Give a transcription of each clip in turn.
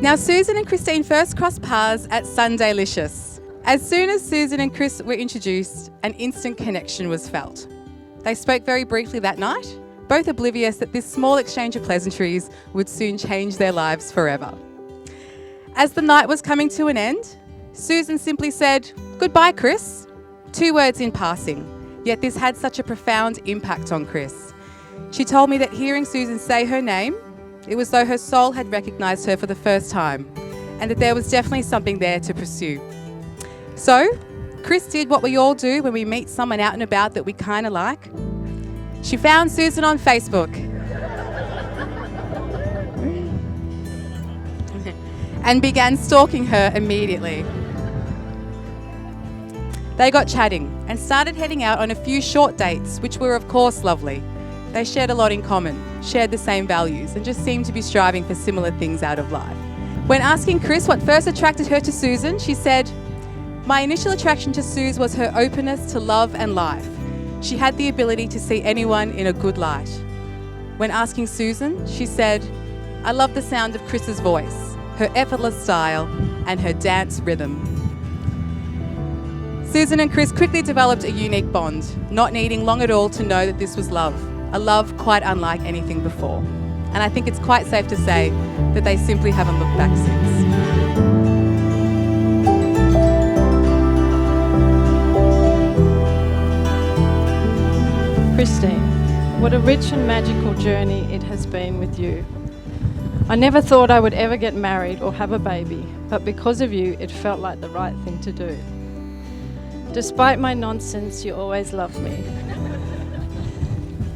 Now, Susan and Christine first crossed paths at Sundaylicious. As soon as Susan and Chris were introduced, an instant connection was felt. They spoke very briefly that night, both oblivious that this small exchange of pleasantries would soon change their lives forever. As the night was coming to an end, Susan simply said, "Goodbye, Chris." 2 words in passing, yet this had such a profound impact on Chris. She told me that hearing Susan say her name, it was though her soul had recognised her for the first time, and that there was definitely something there to pursue. So, Chris did what we all do when we meet someone out and about that we kind of like. She found Susan on Facebook and began stalking her immediately. They got chatting and started heading out on a few short dates, which were of course lovely. They shared a lot in common, shared the same values, and just seemed to be striving for similar things out of life. When asking Chris what first attracted her to Susan, she said, "My initial attraction to Suze was her openness to love and life. She had the ability to see anyone in a good light." When asking Susan, she said, "I love the sound of Chris's voice, her effortless style, and her dance rhythm." Susan and Chris quickly developed a unique bond, not needing long at all to know that this was love, a love quite unlike anything before. And I think it's quite safe to say that they simply haven't looked back since. Christine, what a rich and magical journey it has been with you. I never thought I would ever get married or have a baby, but because of you, it felt like the right thing to do. Despite my nonsense, you always loved me.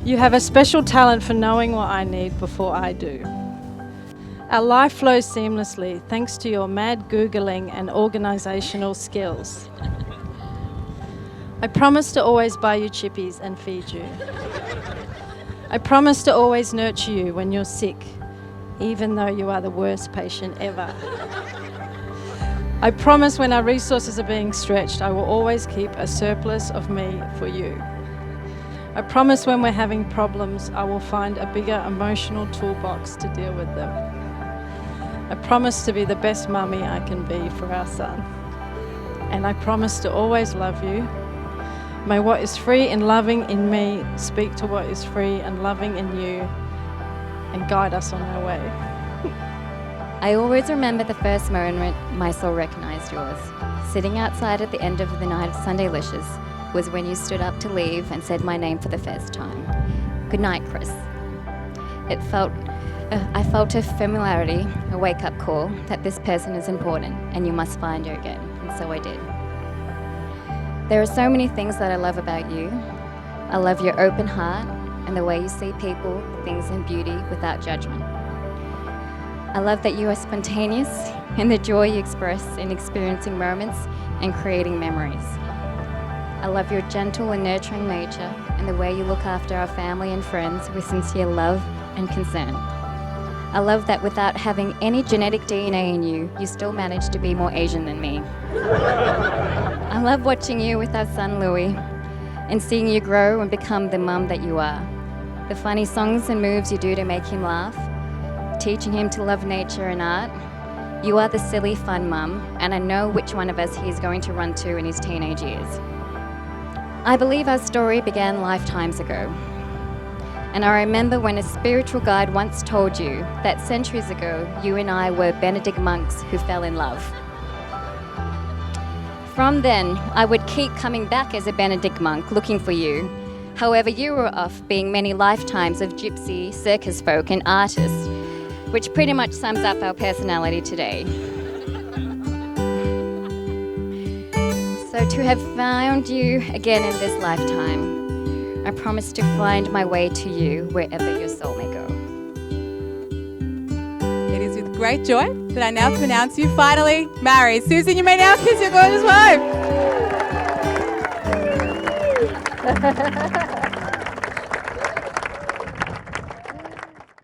You have a special talent for knowing what I need before I do. Our life flows seamlessly thanks to your mad Googling and organisational skills. I promise to always buy you chippies and feed you. I promise to always nurture you when you're sick, even though you are the worst patient ever. I promise when our resources are being stretched, I will always keep a surplus of me for you. I promise when we're having problems, I will find a bigger emotional toolbox to deal with them. I promise to be the best mummy I can be for our son. And I promise to always love you. May what is free and loving in me speak to what is free and loving in you and guide us on our way. I always remember the first moment my soul recognised yours. Sitting outside at the end of the night of Sundaylicious was when you stood up to leave and said my name for the first time. Good night, Chris. I felt a familiarity, a wake-up call that this person is important and you must find her again, and so I did. There are so many things that I love about you. I love your open heart and the way you see people, things, and beauty without judgment. I love that you are spontaneous and the joy you express in experiencing moments and creating memories. I love your gentle and nurturing nature and the way you look after our family and friends with sincere love and concern. I love that without having any genetic DNA in you, you still manage to be more Asian than me. I love watching you with our son Louis and seeing you grow and become the mum that you are. The funny songs and moves you do to make him laugh, teaching him to love nature and art. You are the silly, fun mum, and I know which one of us he is going to run to in his teenage years. I believe our story began lifetimes ago. And I remember when a spiritual guide once told you that centuries ago, you and I were Benedict monks who fell in love. From then, I would keep coming back as a Benedict monk looking for you. However, you were off being many lifetimes of gypsy, circus folk and artists, which pretty much sums up our personality today. So to have found you again in this lifetime, I promise to find my way to you wherever your soul may go. It is with great joy that I now pronounce you finally married. Susan, you may now kiss your gorgeous wife.